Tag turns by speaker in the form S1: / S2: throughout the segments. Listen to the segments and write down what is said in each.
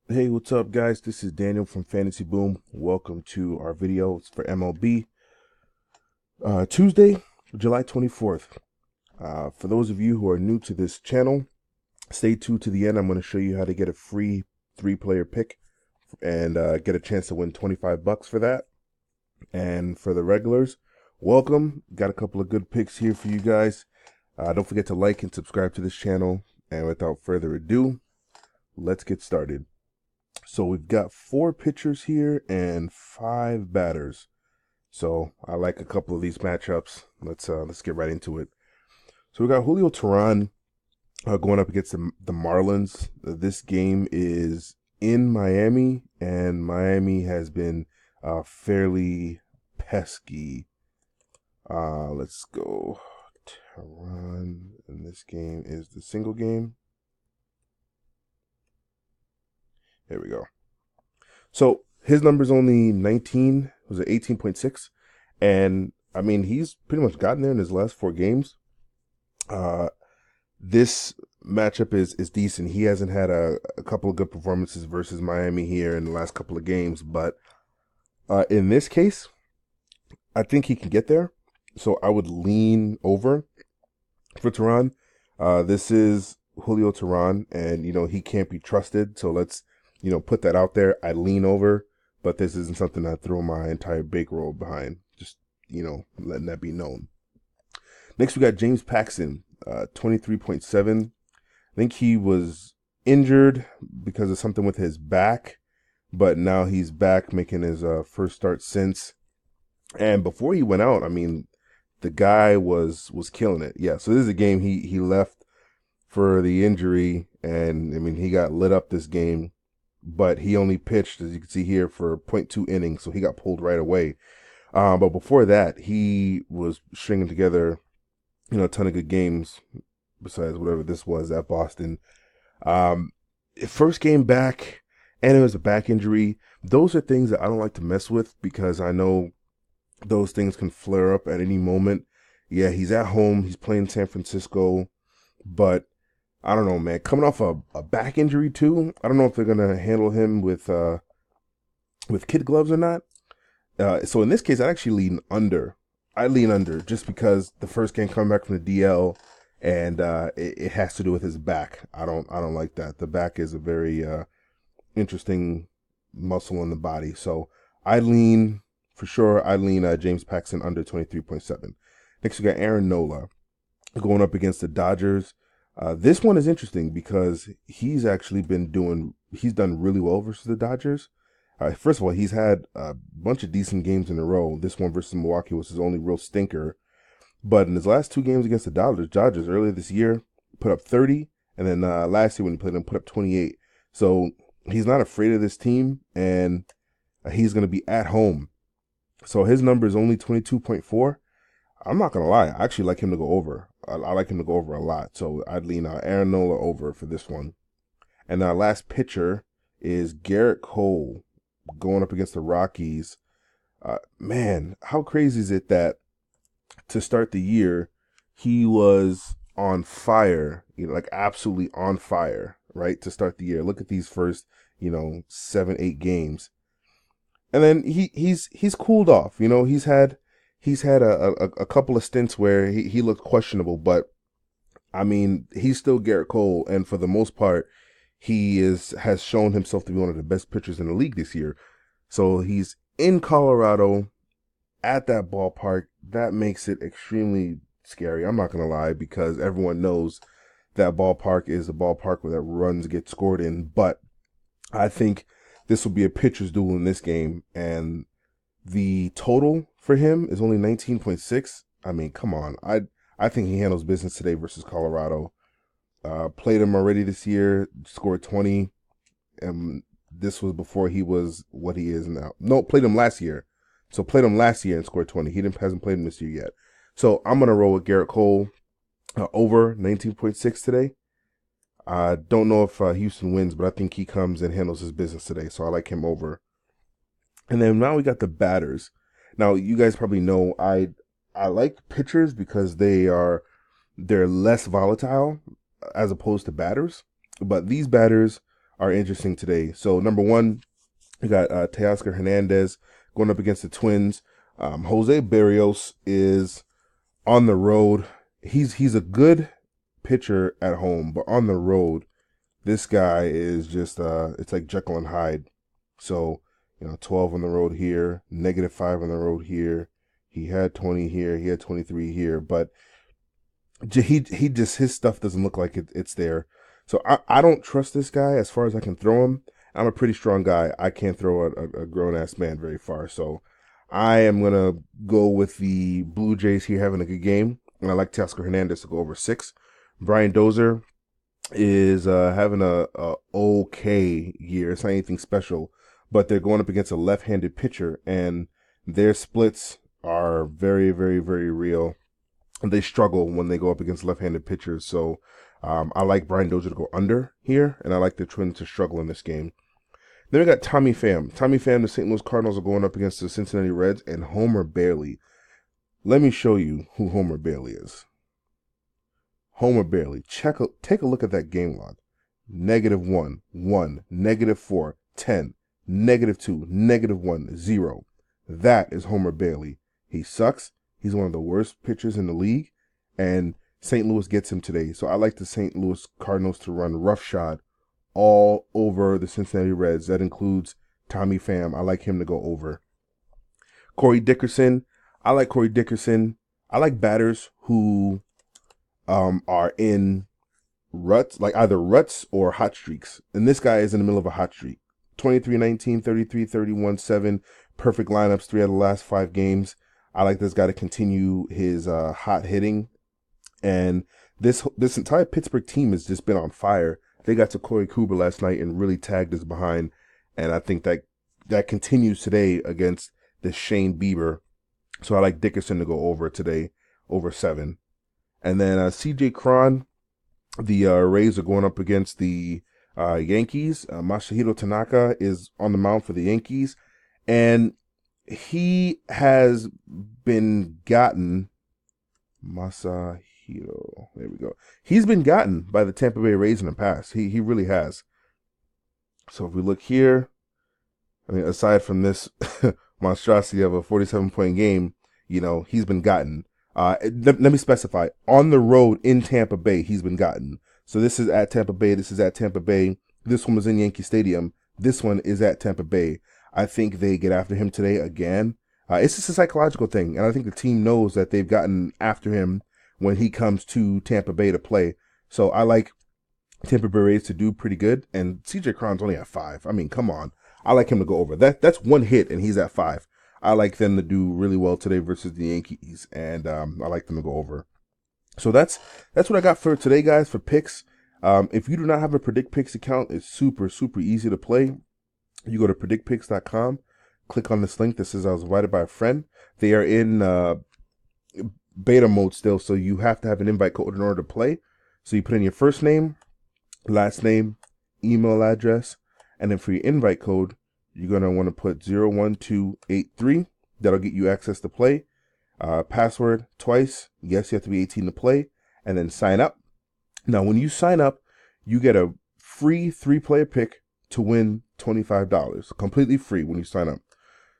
S1: Hey, what's up, guys? This is Daniel from Fantasy Boom. Welcome to our video. It's for MLB Tuesday, July 24th. For those of you who are new to this channel, stay tuned to the end. I'm going to show you how to get a free three-player pick and get a chance to win 25 bucks for that. And for the regulars, welcome. Got a couple of good picks here for you guys. Don't forget to like and subscribe to this channel. And without further ado, let's get started. So we've got 4 pitchers here and 5 batters. So I like a couple of these matchups. Let's get right into it. So we got Julio Teheran going up against the Marlins. This game is in Miami, and Miami has been fairly pesky. Let's go. Teheran, and this game is the single game. There we go. So his number's only 19, was it 18.6? And I mean, he's pretty much gotten there in his last 4 games. This matchup is decent. He hasn't had a couple of good performances versus Miami here in the last couple of games, but in this case, I think he can get there. So I would lean over for Teheran. This is Julio Teheran, and he can't be trusted. So let's put that out there. I lean over, but this isn't something I throw my entire bankroll behind. Just, letting that be known. Next, we got James Paxton, 23.7. I think he was injured because of something with his back, but now he's back making his first start since. And before he went out, I mean, the guy was killing it. Yeah, so this is a game he left for the injury, and I mean, he got lit up this game. But he only pitched, as you can see here, for 0.2 innings, so he got pulled right away. But before that, he was stringing together, a ton of good games, besides whatever this was at Boston. First game back, and it was a back injury. Those are things that I don't like to mess with because I know those things can flare up at any moment. Yeah, he's at home. He's playing San Francisco, but I don't know, man. Coming off a back injury too. I don't know if they're gonna handle him with kid gloves or not. So in this case, I actually lean under. I lean under just because the first game coming back from the DL, and it has to do with his back. I don't like that. The back is a very interesting muscle in the body. So I lean for sure. I lean James Paxton under 23.7. Next we got Aaron Nola going up against the Dodgers. This one is interesting because he's done really well versus the Dodgers. First of all, he's had a bunch of decent games in a row. This one versus Milwaukee was his only real stinker. But in his last 2 games against the Dodgers earlier this year, put up 30. And then last year when he played them, put up 28. So he's not afraid of this team, and he's going to be at home. So his number is only 22.4. I'm not gonna lie, I actually like him to go over. I like him to go over a lot, so I'd lean Aaron Nola over for this one. And our last pitcher is Garrett Cole going up against the Rockies. Man, how crazy is it that to start the year he was on fire, like absolutely on fire, right? To start the year, look at these first, 7-8 games, and then he's cooled off. He's had a couple of stints where he looked questionable, but I mean, he's still Garrett Cole, and for the most part, has shown himself to be one of the best pitchers in the league this year. So he's in Colorado at that ballpark. That makes it extremely scary. I'm not gonna lie, because everyone knows that ballpark is a ballpark where that runs get scored in. But I think this will be a pitcher's duel in this game, and the total for him is only 19.6. I mean, come on. I think he handles business today versus Colorado. Played him already this year, scored 20, and this was before he was what he is now. No, played him last year. So played him last year and scored 20. Hasn't played him this year yet. So I'm gonna roll with Garrett Cole over 19.6 today. I don't know if Houston wins, but I think he comes and handles his business today. So I like him over. And then now we got the batters. Now you guys probably know I like pitchers because they're less volatile as opposed to batters. But these batters are interesting today. So number one, we got Teoscar Hernandez going up against the Twins. Jose Berrios is on the road. He's a good pitcher at home, but on the road, this guy is just it's like Jekyll and Hyde. So 12 on the road here, -5 on the road here. He had 20 here, he had 23 here, but he just, his stuff doesn't look like it's there. So I don't trust this guy as far as I can throw him. I'm a pretty strong guy. I can't throw a grown-ass man very far. So I am going to go with the Blue Jays here having a good game. And I like Teoscar Hernandez to go over 6. Brian Dozier is having a okay year. It's not anything special, but they're going up against a left-handed pitcher, and their splits are very, very, very real. And they struggle when they go up against left-handed pitchers. So I like Brian Dozier to go under here, and I like the Twins to struggle in this game. Then we got Tommy Pham. Tommy Pham, the St. Louis Cardinals are going up against the Cincinnati Reds, and Homer Bailey. Let me show you who Homer Bailey is. Homer Bailey. Take a look at that game log. -1, 1, -4, 10, -2, -1, 0. That is Homer Bailey. He sucks. He's one of the worst pitchers in the league, and St. Louis gets him today. So I like the St. Louis Cardinals to run roughshod all over the Cincinnati Reds. That includes Tommy Pham. I like him to go over. Corey Dickerson. I like Corey Dickerson. I like batters who are in ruts, like either ruts or hot streaks. And this guy is in the middle of a hot streak. 23-19, 33-31, 7. Perfect lineups, 3 out of the last 5 games. I like this guy to continue his hot hitting. And this entire Pittsburgh team has just been on fire. They got to Corey Kluber last night and really tagged us behind. And I think that continues today against the Shane Bieber. So I like Dickerson to go over today, over 7. And then CJ Cron, the Rays are going up against the Yankees. Masahiro Tanaka is on the mound for the Yankees. And he has been gotten, Masahiro, there we go. He's been gotten by the Tampa Bay Rays in the past. He really has. So if we look here, I mean, aside from this monstrosity of a 47-point game, he's been gotten. Let me specify, on the road in Tampa Bay, he's been gotten. So this is at Tampa Bay. This is at Tampa Bay. This one was in Yankee Stadium. This one is at Tampa Bay. I think they get after him today again. It's just a psychological thing, and I think the team knows that they've gotten after him when he comes to Tampa Bay to play. So I like Tampa Bay Rays to do pretty good, and CJ Cron's only at 5. I mean, come on. I like him to go over. That's one hit, and he's at 5. I like them to do really well today versus the Yankees, and I like them to go over. So that's what I got for today, guys, for picks. If you do not have a Predict Picks account, it's super, super easy to play. You go to predictpicks.com, click on this link that says I was invited by a friend. They are in beta mode still, so you have to have an invite code in order to play. So you put in your first name, last name, email address, and then for your invite code, you're going to want to put 01283. That'll get you access to play. Password twice. Yes, you have to be 18 to play. And then sign up. Now, when you sign up, you get a free 3-player pick to win $25. Completely free when you sign up.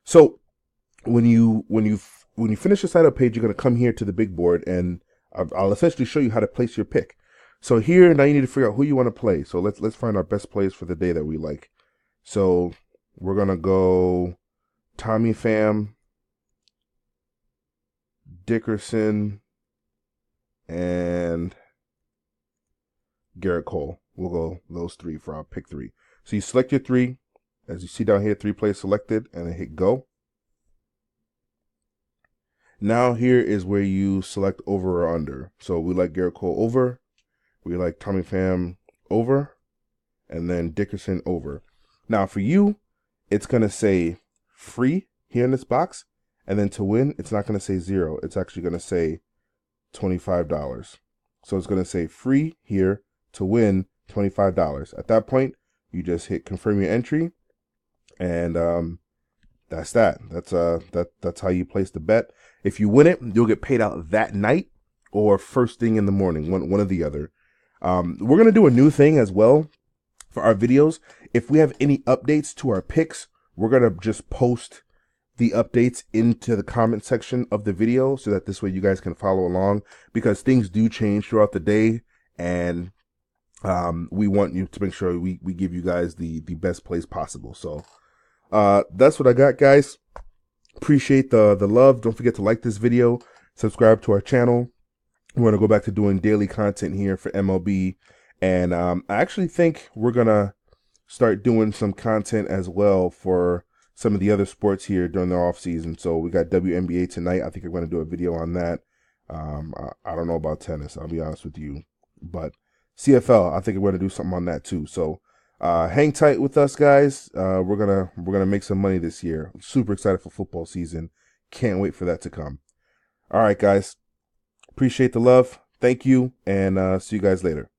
S1: So when you finish the sign up page, you're going to come here to the big board, and I'll essentially show you how to place your pick. So here, now you need to figure out who you want to play. So let's find our best plays for the day that we like. So we're going to go Tommy Pham, Dickerson, and Garrett Cole. We'll go those 3 for our pick 3. So you select your 3. As you see down here, 3 plays selected, and then hit go. Now here is where you select over or under. So we like Garrett Cole over. We like Tommy Pham over. And then Dickerson over. Now for you, it's going to say free here in this box. And then to win, it's not going to say 0. It's actually going to say $25. So it's going to say free here, to win $25. At that point, you just hit confirm your entry. And that's that. That's how you place the bet. If you win it, you'll get paid out that night or first thing in the morning, one or the other. We're going to do a new thing as well for our videos. If we have any updates to our picks, we're going to just post the updates into the comment section of the video so that this way you guys can follow along, because things do change throughout the day, and we want you to make sure we give you guys the best plays possible. So that's what I got, guys. Appreciate the love. Don't forget to like this video, subscribe to our channel. We're going to go back to doing daily content here for MLB, and I actually think we're going to start doing some content as well for some of the other sports here during the off season. So we got WNBA tonight. I think I'm going to do a video on that. I don't know about tennis, I'll be honest with you, but CFL, I think we're going to do something on that too. So hang tight with us, guys. We're gonna make some money this year. I'm super excited for football season. Can't wait for that to come. All right, guys. Appreciate the love. Thank you, and see you guys later.